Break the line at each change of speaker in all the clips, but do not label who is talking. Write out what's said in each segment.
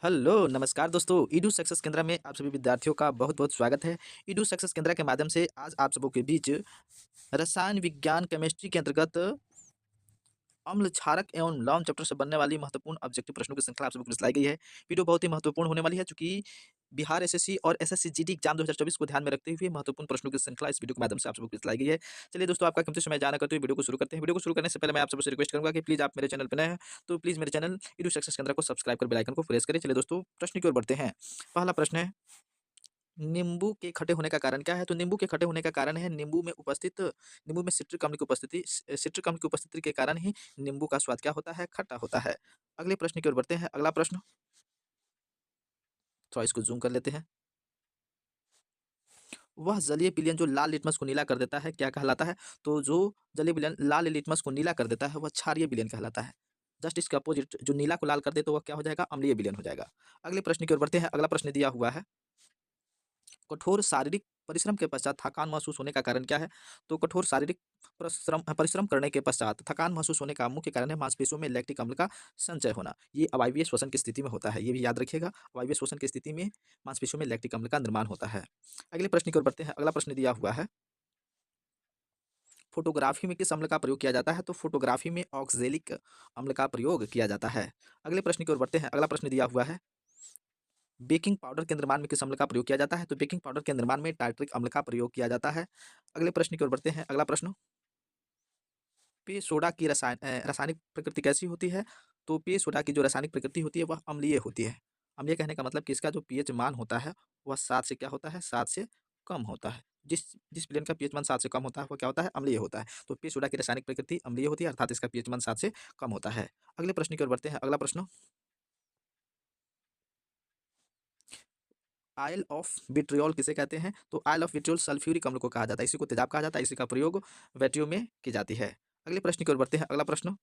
Hello, नमस्कार दोस्तों। Edu success केंद्र में आप सभी विद्यार्थियों का बहुत-बहुत स्वागत है। ईडू सक्सेस केंद्र के माध्यम से आज आप सबों के बीच रसायन विज्ञान केमिस्ट्री के अंतर्गत अम्ल क्षारक एवं लवण चैप्टर से बनने वाली महत्वपूर्ण ऑब्जेक्टिव प्रश्नों की श्रृंखला आप सबको लाई गई है। वीडियो बहुत ही महत्वपूर्ण होने वाली है, चूँकि बिहार एसएससी और एसएससी जीडी एग्जाम 2024 को ध्यान में रखते हुए महत्वपूर्ण प्रश्नों की श्रृंखला इस वीडियो के माध्यम से आप सबको लाई गई है। चलिए दोस्तों, आपका कीमती समय जाया करते हुए वीडियो को शुरू करते हैं। वीडियो को शुरू करने से पहले मैं आप सबसे रिक्वेस्ट करूँगा कि प्लीज़ आप मेरे चैनल पे नए हैं, तो प्लीज़ मेरे चैनल ईडू सक्सेस केंद्र को सब्सक्राइब कर बेल आइकन को प्रेस करें। चलिए दोस्तों, प्रश्न की ओर बढ़ते हैं। पहला प्रश्न है, नींबू के खट्टे होने का कारण क्या है? तो नींबू के खट्टे होने का कारण है नींबू में सिट्रिक अम्ल की उपस्थिति। सिट्रिक अम्ल की उपस्थिति के कारण ही नींबू का स्वाद क्या होता है? खट्टा होता है। अगले प्रश्न की ओर बढ़ते हैं। अगला प्रश्न, थोड़ा इसको ज़ूम कर लेते हैं। वह जलीय विलयन जो लाल लिटमस को नीला कर देता है, क्या कहलाता है? तो जो जलीय विलयन लाल लिटमस को नीला कर देता है, वह क्षारीय विलयन कहलाता है। जस्ट इसके अपोजिट, जो नीला को लाल कर दे तो वह क्या हो जाएगा? अम्लीय विलयन हो जाएगा। अगले प्रश्न की ओर बढ़ते हैं। अगला प्रश्न दिया हुआ है, कठोर शारीरिक परिश्रम के पश्चात थकान महसूस होने का कारण क्या है? तो कठोर शारीरिक परिश्रम परिश्रम करने के पश्चात थकान महसूस होने का मुख्य कारण है मांसपेशियों में लैक्टिक अम्ल का संचय होना। ये अवायवीय श्वसन की स्थिति में होता है, ये भी याद रखिएगा। अवायवीय श्वसन की स्थिति में मांसपेशियों में लैक्टिक अम्ल का निर्माण होता है। अगले प्रश्न की ओर बढ़ते हैं। अगला प्रश्न दिया हुआ है, फोटोग्राफी में किस अम्ल का प्रयोग किया जाता है? तो फोटोग्राफी में ऑक्जेलिक अम्ल का प्रयोग किया जाता है। अगले प्रश्न की ओर बढ़ते हैं। अगला प्रश्न दिया हुआ है, बेकिंग पाउडर के निर्माण में किस अम्ल का प्रयोग किया जाता है? तो बेकिंग पाउडर के निर्माण में टार्टरिक अम्ल का प्रयोग किया जाता है। अगले प्रश्न की ओर बढ़ते हैं। अगला प्रश्न, पेय सोडा की रासायनिक प्रकृति कैसी होती है? तो पेय सोडा की जो रासायनिक प्रकृति होती है वह अम्लीय होती है। अम्लीय कहने का मतलब कि इसका जो पीएच मान होता है वह 7 से क्या होता है? 7 से कम होता है। जिस जिस विलयन का पीएच मान 7 से कम होता है वह क्या होता है? अम्लीय होता है। तो पेय सोडा की रासायनिक प्रकृति अम्लीय होती है, अर्थात इसका पीएच मान 7 से कम होता है। अगले प्रश्न की ओर बढ़ते हैं। अगला प्रश्न, आयल ऑफ विट्रियोल किसे कहते हैं? तो आयल ऑफ विट्रियोल सल्फ्यूरिक अम्ल को कहा जाता है। इसी को तेजाब कहा जाता है। इसी का प्रयोग बैटरियों में की जाती है। अगले प्रश्न की ओर बढ़ते हैं। अगला प्रश्न,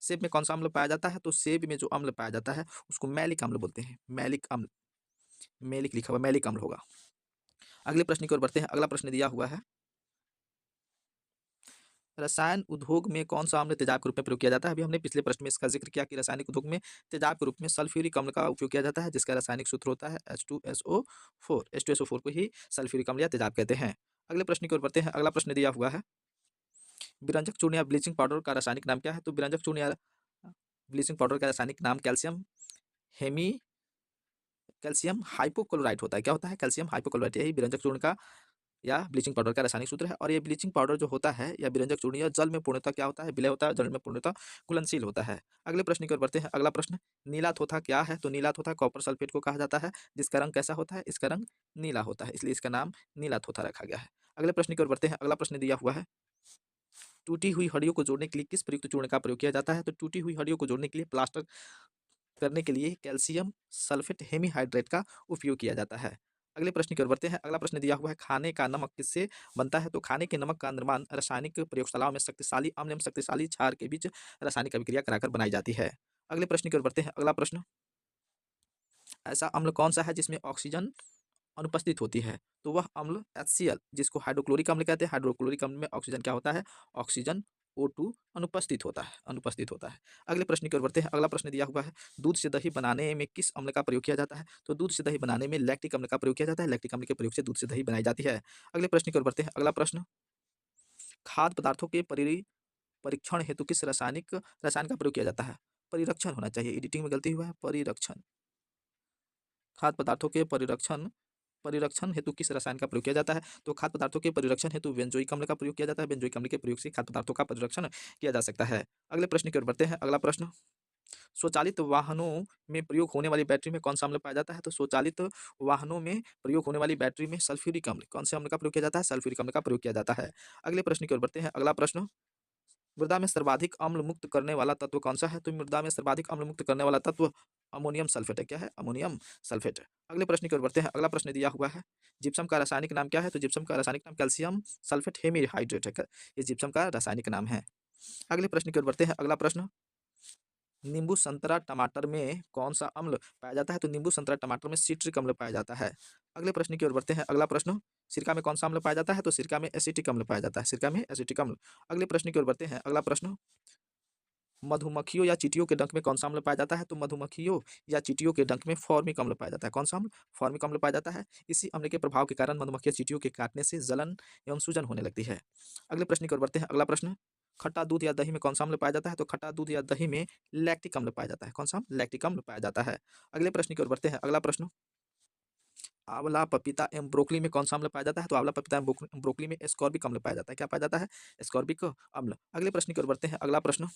सेब में कौन सा अम्ल पाया जाता है? तो सेब में जो अम्ल पाया जाता है उसको मैलिक अम्ल बोलते हैं। मैलिक अम्ल, मैलिक लिखा हुआ, मैलिक अम्ल होगा। अगले प्रश्न की ओर बढ़ते हैं। अगला प्रश्न दिया हुआ है, रसायन उद्योग में कौन सा अम्ल तेजाब के रूप में प्रयोग किया जाता है? अभी हमने पिछले प्रश्न में इसका जिक्र किया कि रासायनिक उद्योग में तेजाब के रूप में सल्फ्यूरिक अम्ल का उपयोग किया जाता है, जिसका रासायनिक सूत्र होता है H2SO4। H2SO4 को ही सल्फ्यूरिक अम्ल या तेजाब कहते हैं। अगले प्रश्न की ओर बढ़ते हैं। अगला प्रश्न दिया हुआ है, विरंजक चूर्ण या ब्लीचिंग पाउडर का रासायनिक नाम क्या है? तो विरंजक चूर्ण या ब्लीचिंग पाउडर का रासायनिक नाम हेमी कैल्शियम हाइपोक्लोराइट होता है। क्या होता है? Calcium hypochlorite. यही विरंजक चूर्ण का या ब्लीचिंग पाउडर का रासायनिक सूत्र है। और ये ब्लीचिंग पाउडर जो होता है या विरंजक चूर्ण, यह जल में पूर्णतः क्या होता है? विलय होता है। जल में पूर्णतः घुलनशील होता है। अगले प्रश्न की ओर बढ़ते हैं। अगला प्रश्न, नीला थोथा क्या है? तो नीला थोथा कॉपर सल्फेट को कहा जाता है, जिसका रंग कैसा होता है? इसका रंग नीला होता है, इसलिए इसका नाम नीला थोथा रखा गया है। अगले प्रश्न की ओर बढ़ते हैं। अगला प्रश्न दिया हुआ है, टूटी हुई हड्डियों को जोड़ने के लिए किस प्रयुक्त चूर्ण का प्रयोग किया जाता है? तो टूटी हुई हड्डियों को जोड़ने के लिए, प्लास्टर करने के लिए कैल्शियम सल्फेट हेमीहाइड्रेट का उपयोग किया जाता है। अगले प्रश्न की ओर बढ़ते हैं। अगला प्रश्न दिया हुआ है, खाने का नमक किससे बनता है? तो खाने के नमक का निर्माण रासायनिक प्रयोगशालाओं में शक्तिशाली अम्ल एवं शक्तिशाली क्षार के बीच रासायनिक अभिक्रिया कराकर बनाई जाती है। अगले प्रश्न की ओर बढ़ते हैं। अगला प्रश्न, ऐसा अम्ल कौन सा है जिसमें ऑक्सीजन अनुपस्थित होती है? तो वह अम्ल HCl, जिसको हाइड्रोक्लोरिक अम्ल कहते हैं। हाइड्रोक्लोरिक अम्ल में ऑक्सीजन क्या होता है? ऑक्सीजन O2 अनुपस्थित होता है। अगले प्रश्न की ओर बढ़ते हैं। अगला प्रश्न दिया हुआ है, दूध से दही बनाने में किस अम्ल का प्रयोग किया जाता है? तो दूध से दही बनाने में लैक्टिक अम्ल का प्रयोग किया जाता है। लैक्टिक अम्ल के प्रयोग से दूध से दही बनाई जाती है। अगले प्रश्न की ओर बढ़ते हैं। अगला प्रश्न, खाद्य पदार्थों के परीक्षण हेतु किस रसायन का प्रयोग किया जाता है? परिरक्षण होना चाहिए, एडिटिंग में गलती हुआ है, परिरक्षण। खाद्य पदार्थों के परिरक्षण परिरक्षण हेतु किस रसायन का प्रयोग किया जाता है? तो खाद्य पदार्थों के परिरक्षण हेतु बेंजोइक अम्ल का प्रयोग किया जाता है। बेंजोइक अम्ल के प्रयोग से खाद्य पदार्थों का परिरक्षण किया जा सकता है। अगले प्रश्न की ओर बढ़ते हैं। अगला प्रश्न, स्वचालित वाहनों में प्रयोग होने वाली बैटरी में कौन सा अम्ल पाया जाता है? तो स्वचालित वाहनों में प्रयोग होने वाली बैटरी में सल्फ्यूरिक अम्ल, कौन से अम्ल का प्रयोग किया जाता है? सल्फ्यूरिक अम्ल का प्रयोग किया जाता है। अगले प्रश्न की ओर बढ़ते हैं। अगला प्रश्न, मृदा में सर्वाधिक अम्ल मुक्त करने वाला तत्व कौन सा है? तो मृदा में सर्वाधिक अम्ल मुक्त करने वाला तत्व अमोनियम सल्फेट है। क्या है? Ammonium sulphate. अगले प्रश्न की ओर बढ़ते हैं। अगला प्रश्न दिया हुआ है, जिप्सम का रासायनिक नाम क्या है? तो जिप्सम का रासायनिक नाम कैल्शियम सल्फेट हेमीहाइड्रेट है। ये जिप्सम का रासायनिक नाम है। अगले प्रश्न की ओर बढ़ते हैं। अगला प्रश्न, नींबू संतरा टमाटर में कौन सा अम्ल पाया जाता है? तो नींबू संतरा टमाटर में सिट्रिक अम्ल पाया जाता है। अगले प्रश्न की ओर बढ़ते हैं। अगला प्रश्न, सिरका में कौन सा अम्ल पाया जाता है? तो सिरका में एसिटिक अम्ल पाया जाता है। सिरका में एसिटिक अम्ल। अगले प्रश्न की ओर बढ़ते हैं। अगला प्रश्न, मधुमक्खियों या चींटियों के डंक में कौन सा अम्ल पाया जाता है? तो मधुमक्खियों या चींटियों के डंक में फॉर्मिक अम्ल पाया जाता है। कौन सा अम्ल? फॉर्मिक अम्ल पाया जाता है। इसी अम्ल के प्रभाव के कारण मधुमक्खियां चींटियों के काटने से जलन एवं सूजन होने लगती है। अगले प्रश्न की ओर बढ़ते हैं। अगला प्रश्न, खट्टा दूध या दही में कौन सा अम्ल पाया जाता है? तो खट्टा दूध या दही में लैक्टिक अम्ल पाया जाता है। कौन सा अम्ल? लैक्टिक अम्ल पाया जाता है। अगले प्रश्न की ओर बढ़ते हैं। अगला प्रश्न, आंवला, पपीता एवं ब्रोकली में कौन सा अम्ल पाया जाता है? तो आंवला, पपीता एवं ब्रोकली में एस्कॉर्बिक अम्ल पाया जाता है। क्या पाया जाता है? एस्कॉर्बिक अम्ल। अगले प्रश्न की ओर बढ़ते हैं। अगला प्रश्न,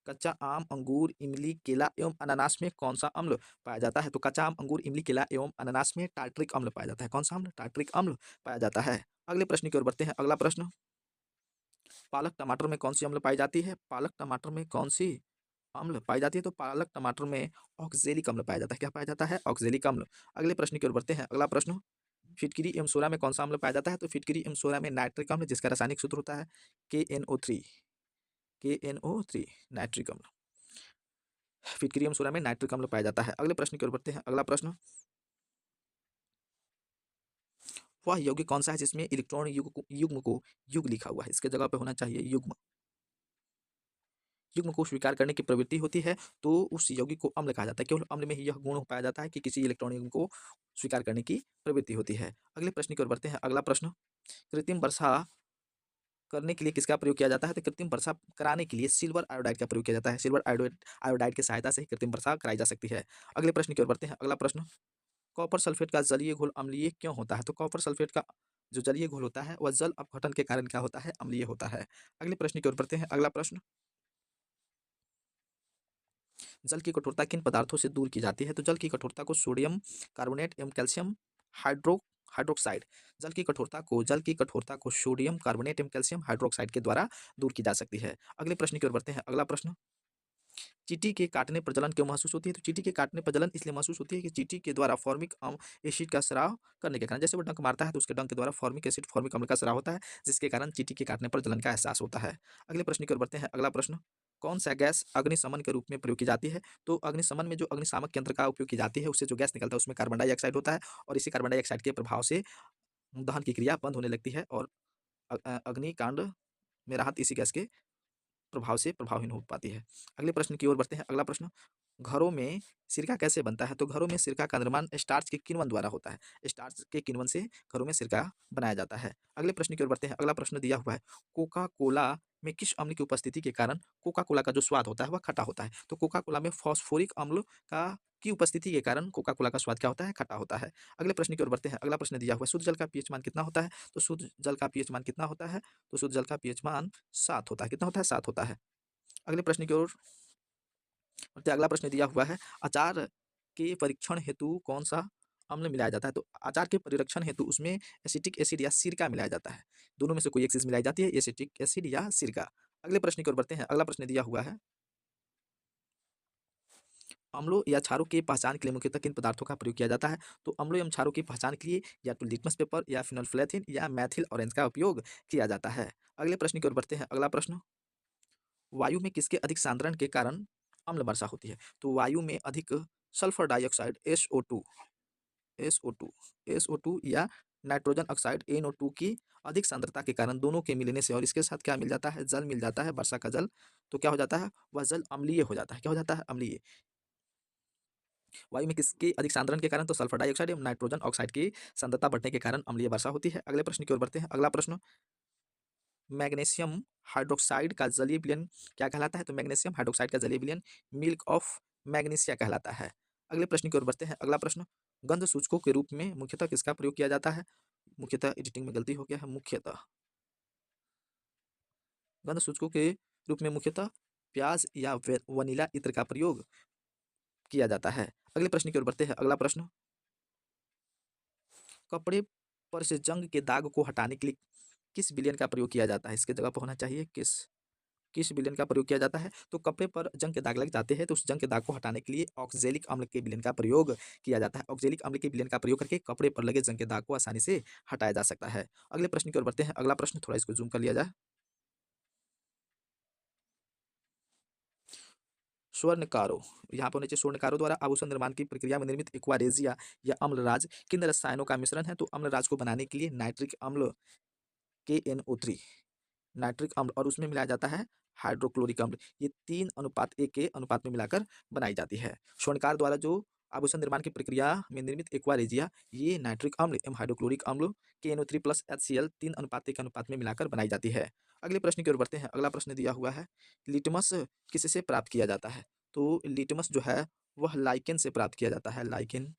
कच्चा आम, अंगूर, इमली, केला एवं अनानास में कौन सा अम्ल पाया जाता है? तो कच्चा आम, अंगूर, इमली, केला एवं अनानास में टार्टरिक अम्ल पाया जाता है। कौन सा अम्ल? टार्टरिक अम्ल पाया जाता है। अगले प्रश्न की ओर बढ़ते हैं। अगला प्रश्न, पालक टमाटर में कौन सी अम्ल पाई जाती है? पालक टमाटर में कौन सी अम्ल पाई जाती है? तो पालक टमाटर में ऑक्जेलिक अम्ल पाया जाता है। क्या पाया जाता है? ऑक्जेलिक अम्ल। अगले प्रश्न की ओर बढ़ते हैं। अगला प्रश्न, फिटकरी एवं सोडा में कौन सा अम्ल पाया जाता है? तो फिटकरी एवं सोडा में नाइट्रिक अम्ल, जिसका रासायनिक सूत्र होता है KNO3। KNO3 नाइट्रिक अम्ल। फिटकरी एवं सोडा में नाइट्रिक अम्ल पाया जाता है। अगले प्रश्न की ओर बढ़ते हैं। अगला प्रश्न, वह यौगिक कौन सा है जिसमें इलेक्ट्रॉन युग्म को युग लिखा हुआ है? इसके जगह पे होना चाहिए युग्म। युग्म को स्वीकार करने की प्रवृत्ति होती है तो उस यौगिक को अम्ल कहा जाता है। केवल अम्ल में ही यह गुण पाया जाता है कि किसी इलेक्ट्रॉन युग्म को स्वीकार करने की प्रवृत्ति होती है। अगले प्रश्न की ओर बढ़ते हैं। अगला प्रश्न, कृत्रिम वर्षा करने के लिए किसका प्रयोग किया जाता है? तो कृत्रिम वर्षा कराने के लिए सिल्वर आयोडाइड का प्रयोग किया जाता है। सिल्वर आयोडाइड आयोडाइड की सहायता से ही कृत्रिम वर्षा कराई जा सकती है। अगले प्रश्न की ओर बढ़ते हैं। अगला प्रश्न, कॉपर सल्फेट का जलीय घोल अम्लीय क्यों होता है? तो कॉपर सल्फेट का जो जलीय घोल होता है वह जल अपघटन के कारण क्या होता है? अम्लीय होता है। अगले प्रश्न की ओर बढ़ते हैं। अगला प्रश्न, जल की कठोरता किन पदार्थों से दूर की जाती है? तो जल की कठोरता को सोडियम कार्बोनेट एवं कैल्शियम हाइड्रोक्साइड, जल की कठोरता को सोडियम कार्बोनेट एवं कैल्शियम हाइड्रोक्साइड के द्वारा दूर की जा सकती है। अगले प्रश्न की ओर बढ़ते हैं। अगला प्रश्न, चींटी के काटने पर जलन क्यों महसूस होती है? तो चींटी के काटने पर जलन इसलिए महसूस होती है कि चींटी के द्वारा फॉर्मिक एसिड का स्राव करने के कारण, जैसे वो डंक मारता है तो उसके डंक के द्वारा फॉर्मिक अम्ल का स्राव होता है, जिसके कारण चींटी के काटने पर जलन का एहसास होता है। अगले प्रश्न की ओर बढ़ते हैं। अगला प्रश्न, कौन सा गैस अग्निशमन के रूप में प्रयोग की जाती है? तो अग्निशमन में जो अग्निशामक यंत्र का उपयोग की जाती है उससे जो गैस निकलता है उसमें कार्बन डाइऑक्साइड होता है और इसी कार्बन डाइऑक्साइड के प्रभाव से दहन की क्रिया बंद होने लगती है और अग्निकांड में राहत इसी गैस के प्रभाव से प्रभावहीन हो पाती है। अगले प्रश्न की ओर बढ़ते हैं। अगला प्रश्न, घरों में सिरका कैसे बनता है? तो घरों में सिरका का निर्माण स्टार्च के किण्वन द्वारा होता है। स्टार्च के किण्वन से घरों में सिरका बनाया जाता है। अगले प्रश्न की ओर बढ़ते हैं। अगला प्रश्न दिया हुआ है, कोका कोला में किस अम्ल की उपस्थिति के कारण कोका कोला का जो स्वाद होता है वह खट्टा होता है? तो कोका कोला में फॉस्फोरिक अम्ल का की उपस्थिति के कारण कोका कोला का स्वाद क्या होता है? खट्टा होता है। अगले प्रश्न की ओर बढ़ते हैं। अगला प्रश्न दिया हुआ है, शुद्ध जल का पीएच मान कितना होता है? तो शुद्ध जल का पीएच मान कितना होता है? तो शुद्ध जल का पीएच मान 7 होता है। कितना होता है? 7 होता है। अगले प्रश्न की ओर बढ़ते हैं। अगला प्रश्न दिया हुआ है, अचार के परीक्षण हेतु कौन सा अम्ल मिलाया जाता है? तो अचार के परिरक्षण हेतु उसमें एसिटिक एसिड या सिरका मिलाया जाता है। दोनों में से कोई एक चीज मिलाई जाती है, एसिटिक एसिड या सिरका। अगले प्रश्न की ओर बढ़ते हैं। अगला प्रश्न दिया हुआ है, अम्लों या क्षारों की पहचान के लिए मुख्यतः किन पदार्थों का प्रयोग किया जाता है? तो अम्लों एवं क्षारों की पहचान के लिए या तो लिटमस पेपर या फिनोल्फ्थालीन या मैथिल ऑरेंज का उपयोग किया जाता है। अगले प्रश्न की ओर बढ़ते हैं। अगला प्रश्न, वायु में किसके अधिक सांद्रण के कारण अम्ल वर्षा होती है? तो वायु में अधिक सल्फर डाइऑक्साइड SO2 SO2 या नाइट्रोजन ऑक्साइड NO2 की अधिक सांद्रता के कारण दोनों के मिलने से और इसके साथ क्या मिल जाता है? जल मिल जाता है, वर्षा का जल। तो क्या हो जाता है? वह जल अम्लीय हो जाता है। क्या हो जाता है? अम्लीय। वायु में किसके अधिक सांद्रण के कारण? तो सल्फर डाइऑक्साइड एवं नाइट्रोजन ऑक्साइड की सांद्रता बढ़ने के कारण अम्लीय वर्षा होती है। अगले प्रश्न की ओर बढ़ते हैं। अगला प्रश्न, मैग्नीशियम हाइड्रोक्साइड का जलीय विलयन क्या कहलाता है? तो मैग्नीशियम हाइड्रोक्साइड का जलीय विलयन मिल्क ऑफ मैग्नीशिया कहलाता है। अगले प्रश्न की ओर बढ़ते हैं। अगला प्रश्न, गंध सूचकों के रूप में मुख्यतः किसका प्रयोग किया जाता है? मुख्यतः एडिटिंग में गलती हो गया है, मुख्यतः गंध सूचकों के रूप में मुख्यतः प्याज या वनीला इत्र का प्रयोग किया जाता है। अगले प्रश्न की ओर बढ़ते हैं। अगला प्रश्न, कपड़े पर से जंग के दाग को हटाने के लिए किस विलयन का प्रयोग किया जाता है? इसके जगह पर होना चाहिए किस विलेन का प्रयोग किया जाता है? तो कपड़े पर जंग के दाग लग जाते हैं तो उस जंग के दाग को हटाने के लिए ऑक्जेलिक अम्ल के विलेन का प्रयोग किया जाता है। ऑक्जेलिक अम्ल के विलेन का प्रयोग करके कपड़े पर लगे जंग के दाग को आसानी से हटाया जा सकता है। अगले प्रश्न की ओर बढ़ते हैं। अगला प्रश्न थोड़ा इसको जूम कर लिया जाए। स्वर्णकारों, यहाँ पर होने चाहिए स्वर्णकारों द्वारा आभूषण निर्माण की प्रक्रिया में निर्मित एक्वारेजिया या अम्लराज किन रसायनों का मिश्रण है? तो अम्लराज को बनाने के लिए नाइट्रिक अम्ल KNO3 नाइट्रिक अम्ल और उसमें मिलाया जाता है हाइड्रोक्लोरिक अम्ल, ये 3:1 के अनुपात में मिलाकर बनाई जाती है। स्वर्णकार द्वारा जो आभूषण निर्माण की प्रक्रिया में निर्मित एक्वा रेजिया, ये नाइट्रिक अम्ल एवं हाइड्रोक्लोरिक अम्ल KNO3 प्लस HCl 3:1 के अनुपात में मिलाकर बनाई जाती है। अगले प्रश्न की ओर बढ़ते हैं। अगला प्रश्न दिया हुआ है, लिटमस किससे प्राप्त किया जाता है? तो लिटमस जो है वह लाइकेन से प्राप्त किया जाता है। लाइकेन